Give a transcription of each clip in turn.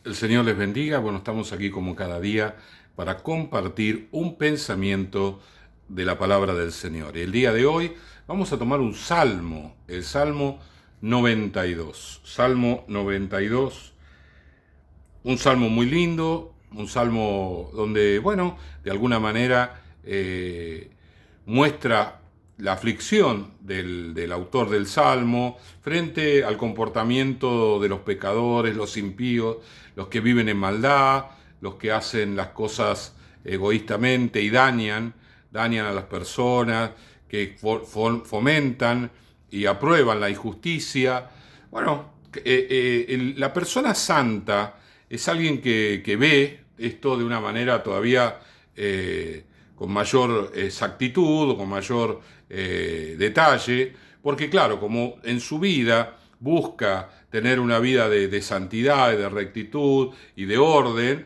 El Señor les bendiga. Bueno, estamos aquí como cada día para compartir un pensamiento de la palabra del Señor. Y el día de hoy vamos a tomar un salmo, el Salmo 92. Salmo 92, un salmo muy lindo, un salmo donde, bueno, de alguna manera muestra la aflicción del autor del Salmo frente al comportamiento de los pecadores, los impíos, los que viven en maldad, los que hacen las cosas egoístamente y dañan a las personas, que fomentan y aprueban la injusticia. Bueno, la persona santa es alguien que ve esto de una manera todavía con mayor exactitud, con mayor detalle, porque claro, como en su vida busca tener una vida de santidad, de rectitud y de orden,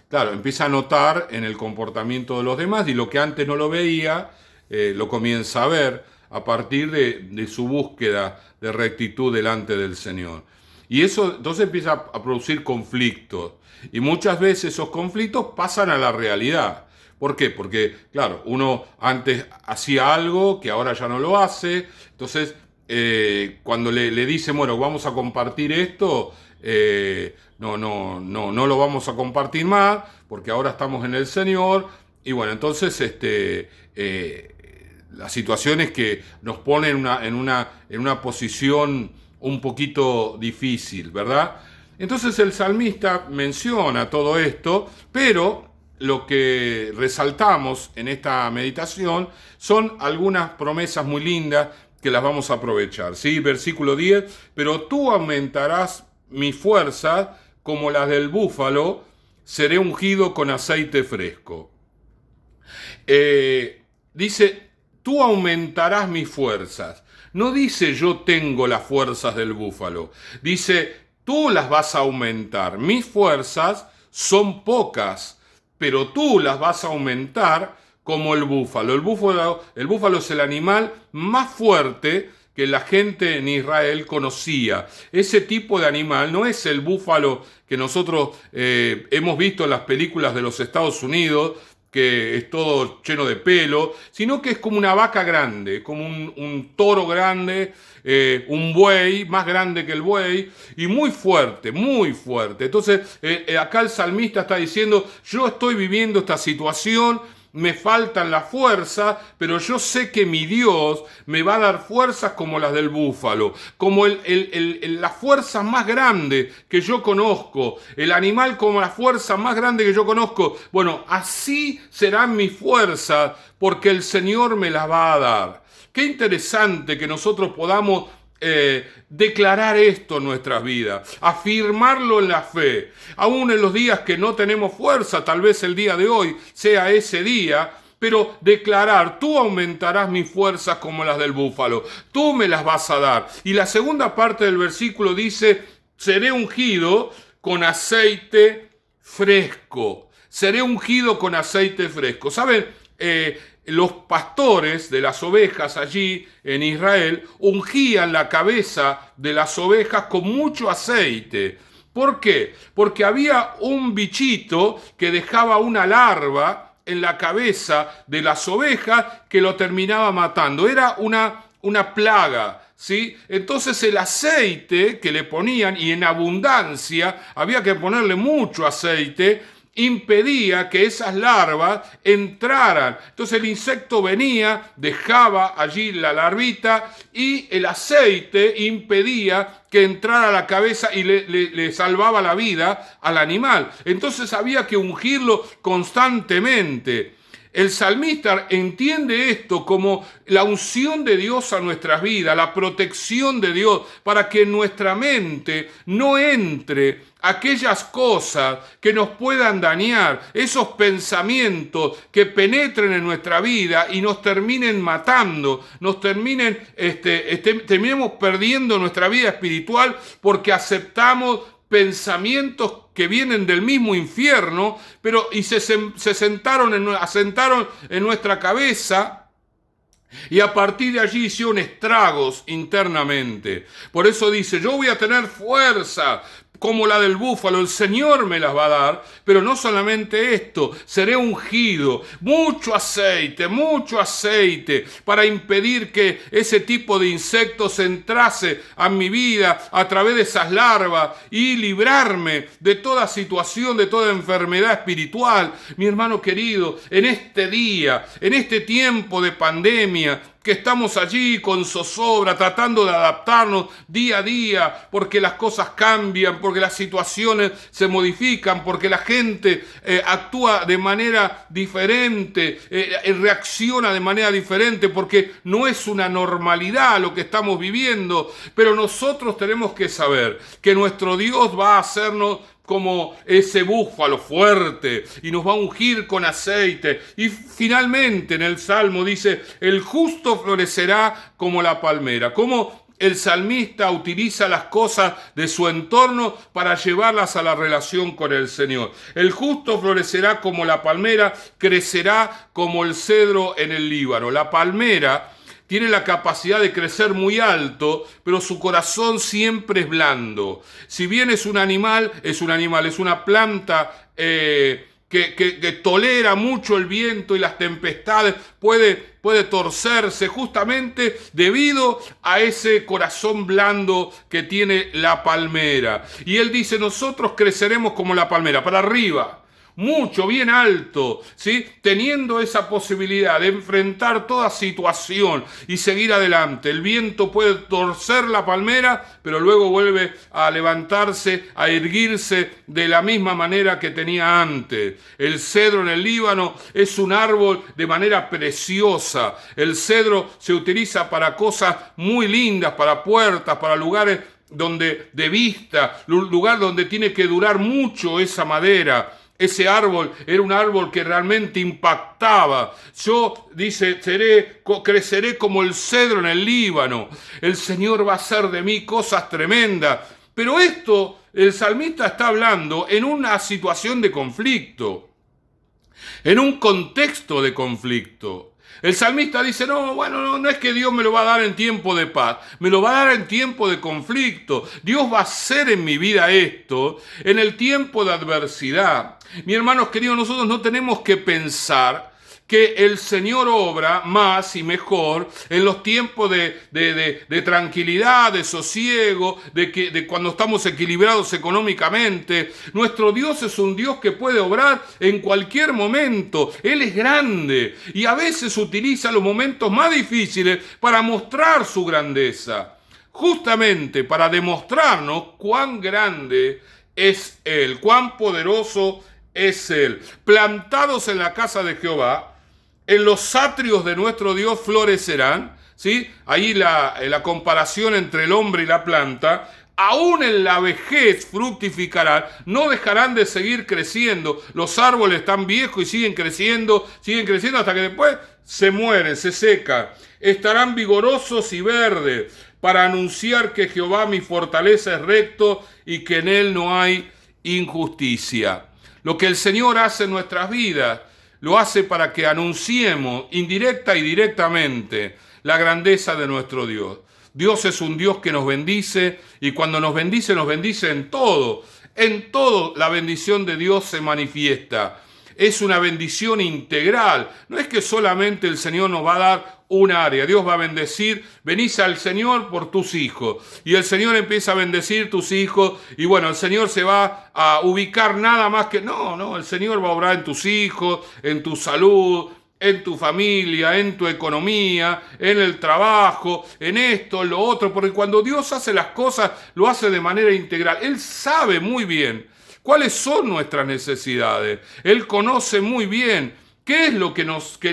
claro, empieza a notar en el comportamiento de los demás y lo que antes no lo veía, lo comienza a ver a partir de su búsqueda de rectitud delante del Señor. Y eso entonces empieza a producir conflictos. Y muchas veces esos conflictos pasan a la realidad. ¿Por qué? Porque, claro, uno antes hacía algo que ahora ya no lo hace. Entonces, cuando le dicen, bueno, vamos a compartir esto, no lo vamos a compartir más, porque ahora estamos en el Señor. Y bueno, entonces, las situaciones que nos ponen en una posición un poquito difícil, ¿verdad? Entonces el salmista menciona todo esto, pero lo que resaltamos en esta meditación son algunas promesas muy lindas que las vamos a aprovechar. ¿Sí? Versículo 10, pero tú aumentarás mi fuerza como las del búfalo, seré ungido con aceite fresco. Dice, tú aumentarás mis fuerzas. No dice yo tengo las fuerzas del búfalo. Dice, tú las vas a aumentar. Mis fuerzas son pocas, pero tú las vas a aumentar como el búfalo. El búfalo es el animal más fuerte que la gente en Israel conocía. Ese tipo de animal no es el búfalo que nosotros hemos visto en las películas de los Estados Unidos, que es todo lleno de pelo, sino que es como una vaca grande, como un toro grande, un buey más grande que el buey y muy fuerte, muy fuerte. Entonces acá el salmista está diciendo, yo estoy viviendo esta situación, me faltan las fuerzas, pero yo sé que mi Dios me va a dar fuerzas como las del búfalo, como las fuerzas más grandes que yo conozco, el animal como la fuerza más grande que yo conozco. Bueno, así serán mis fuerzas, porque el Señor me las va a dar. Qué interesante que nosotros podamos declarar esto en nuestras vidas, afirmarlo en la fe, aún en los días que no tenemos fuerza, tal vez el día de hoy sea ese día, pero declarar, tú aumentarás mis fuerzas como las del búfalo, tú me las vas a dar. Y la segunda parte del versículo dice, seré ungido con aceite fresco, seré ungido con aceite fresco. ¿Saben? Los pastores de las ovejas allí en Israel ungían la cabeza de las ovejas con mucho aceite. ¿Por qué? Porque había un bichito que dejaba una larva en la cabeza de las ovejas que lo terminaba matando. Era una plaga, ¿sí? Entonces el aceite que le ponían, y en abundancia, había que ponerle mucho aceite, impedía que esas larvas entraran. Entonces el insecto venía, dejaba allí la larvita y el aceite impedía que entrara a la cabeza y le salvaba la vida al animal. Entonces había que ungirlo constantemente. El salmista entiende esto como la unción de Dios a nuestras vidas, la protección de Dios, para que en nuestra mente no entre aquellas cosas que nos puedan dañar, esos pensamientos que penetren en nuestra vida y nos terminen matando, nos terminemos perdiendo nuestra vida espiritual porque aceptamos pensamientos que vienen del mismo infierno, pero asentaron en nuestra cabeza, y a partir de allí hicieron estragos internamente. Por eso dice, yo voy a tener fuerza, como la del búfalo, el Señor me las va a dar, pero no solamente esto, seré ungido, mucho aceite para impedir que ese tipo de insectos entrase a mi vida a través de esas larvas y librarme de toda situación, de toda enfermedad espiritual. Mi hermano querido, en este día, en este tiempo de pandemia, que estamos allí con zozobra, tratando de adaptarnos día a día, porque las cosas cambian, porque las situaciones se modifican, porque la gente actúa de manera diferente, reacciona de manera diferente, porque no es una normalidad lo que estamos viviendo. Pero nosotros tenemos que saber que nuestro Dios va a hacernos como ese búfalo fuerte y nos va a ungir con aceite. Y finalmente en el Salmo dice, el justo florecerá como la palmera. Como el salmista utiliza las cosas de su entorno para llevarlas a la relación con el Señor. El justo florecerá como la palmera, crecerá como el cedro en el Líbano. La palmera tiene la capacidad de crecer muy alto, pero su corazón siempre es blando. Si bien es un animal, es una planta que tolera mucho el viento y las tempestades, puede torcerse justamente debido a ese corazón blando que tiene la palmera. Y él dice, nosotros creceremos como la palmera, para arriba, mucho, bien alto, ¿sí? Teniendo esa posibilidad de enfrentar toda situación y seguir adelante. El viento puede torcer la palmera, pero luego vuelve a levantarse, a erguirse de la misma manera que tenía antes. El cedro en el Líbano es un árbol de manera preciosa. El cedro se utiliza para cosas muy lindas, para puertas, para lugares donde de vista, lugar donde tiene que durar mucho esa madera. Ese árbol era un árbol que realmente impactaba. Yo, dice, creceré como el cedro en el Líbano. El Señor va a hacer de mí cosas tremendas. Pero esto, el salmista está hablando en una situación de conflicto, en un contexto de conflicto. El salmista dice, no es que Dios me lo va a dar en tiempo de paz, me lo va a dar en tiempo de conflicto. Dios va a hacer en mi vida esto en el tiempo de adversidad. Mis hermanos queridos, nosotros no tenemos que pensar que el Señor obra más y mejor en los tiempos de tranquilidad, de sosiego, de cuando estamos equilibrados económicamente. Nuestro Dios es un Dios que puede obrar en cualquier momento. Él es grande y a veces utiliza los momentos más difíciles para mostrar su grandeza, justamente para demostrarnos cuán grande es Él, cuán poderoso es Él. Plantados en la casa de Jehová, en los atrios de nuestro Dios florecerán, ¿sí? Ahí la comparación entre el hombre y la planta. Aún en la vejez fructificarán, no dejarán de seguir creciendo. Los árboles están viejos y siguen creciendo hasta que después se mueren, se secan. Estarán vigorosos y verdes para anunciar que Jehová mi fortaleza es recto y que en él no hay injusticia. Lo que el Señor hace en nuestras vidas, lo hace para que anunciemos indirecta y directamente la grandeza de nuestro Dios. Dios es un Dios que nos bendice y cuando nos bendice en todo. En todo la bendición de Dios se manifiesta. Es una bendición integral. No es que solamente el Señor nos va a dar un área. Dios va a bendecir, venís al Señor por tus hijos. Y el Señor empieza a bendecir tus hijos. Y bueno, el Señor se va a ubicar nada más que... No, el Señor va a obrar en tus hijos, en tu salud, en tu familia, en tu economía, en el trabajo, en esto, en lo otro. Porque cuando Dios hace las cosas, lo hace de manera integral. Él sabe muy bien cuáles son nuestras necesidades. Él conoce muy bien qué es lo que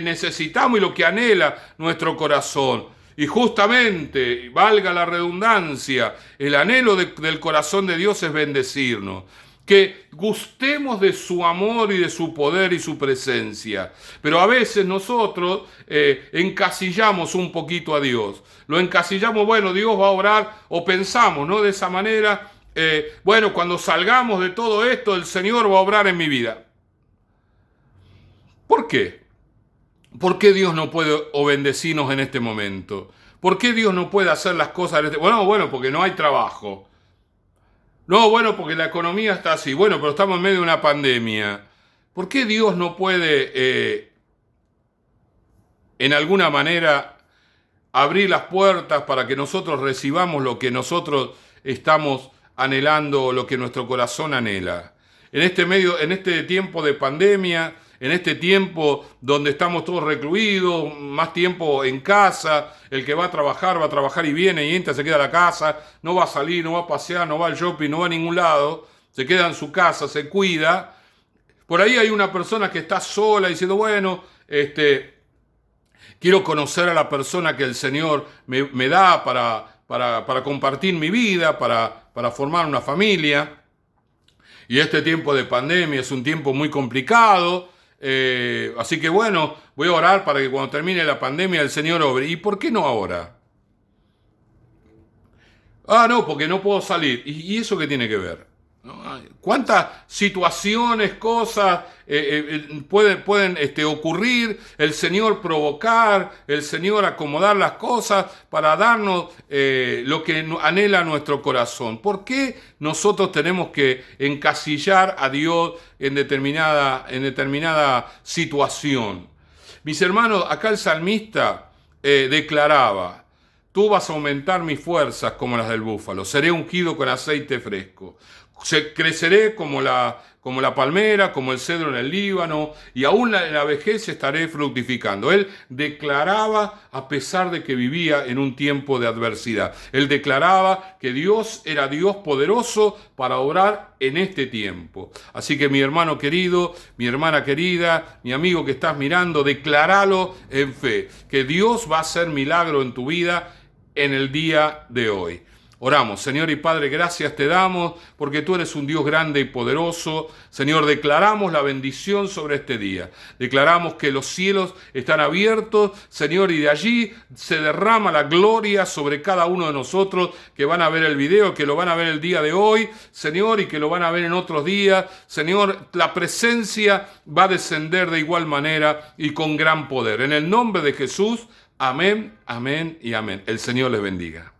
necesitamos y lo que anhela nuestro corazón. Y justamente, valga la redundancia, el anhelo del corazón de Dios es bendecirnos. Que gustemos de su amor y de su poder y su presencia. Pero a veces nosotros encasillamos un poquito a Dios. Lo encasillamos, Dios va a obrar, o pensamos, ¿no? De esa manera, cuando salgamos de todo esto, el Señor va a obrar en mi vida. ¿Por qué? ¿Por qué Dios no puede bendecirnos en este momento? ¿Por qué Dios no puede hacer las cosas en este momento? Porque no hay trabajo. No, bueno, porque la economía está así. Bueno, pero estamos en medio de una pandemia. ¿Por qué Dios no puede, en alguna manera, abrir las puertas para que nosotros recibamos lo que nosotros estamos anhelando, lo que nuestro corazón anhela? En este tiempo de pandemia, en este tiempo donde estamos todos recluidos, más tiempo en casa, el que va a trabajar y viene y entra, se queda a la casa, no va a salir, no va a pasear, no va al shopping, no va a ningún lado, se queda en su casa, se cuida. Por ahí hay una persona que está sola diciendo, bueno, quiero conocer a la persona que el Señor me da para compartir mi vida, para formar una familia. Y este tiempo de pandemia es un tiempo muy complicado. Así que bueno, voy a orar para que cuando termine la pandemia el Señor obre. ¿Y por qué no ahora? Ah, no, porque no puedo salir. ¿Y eso qué tiene que ver? ¿No? ¿Cuántas situaciones, cosas pueden ocurrir? El Señor provocar, el Señor acomodar las cosas para darnos lo que anhela nuestro corazón. ¿Por qué nosotros tenemos que encasillar a Dios en determinada situación? Mis hermanos, acá el salmista declaraba: tú vas a aumentar mis fuerzas como las del búfalo. Seré ungido con aceite fresco. Creceré como la palmera, como el cedro en el Líbano, y aún en la vejez estaré fructificando. Él declaraba, a pesar de que vivía en un tiempo de adversidad, él declaraba que Dios era Dios poderoso para obrar en este tiempo. Así que mi hermano querido, mi hermana querida, mi amigo que estás mirando, decláralo en fe, que Dios va a hacer milagro en tu vida en el día de hoy. Oramos. Señor y Padre, gracias te damos porque tú eres un Dios grande y poderoso. Señor, declaramos la bendición sobre este día. Declaramos que los cielos están abiertos, Señor, y de allí se derrama la gloria sobre cada uno de nosotros que van a ver el video, que lo van a ver el día de hoy, Señor, y que lo van a ver en otros días. Señor, la presencia va a descender de igual manera y con gran poder. En el nombre de Jesús, amén, amén y amén. El Señor les bendiga.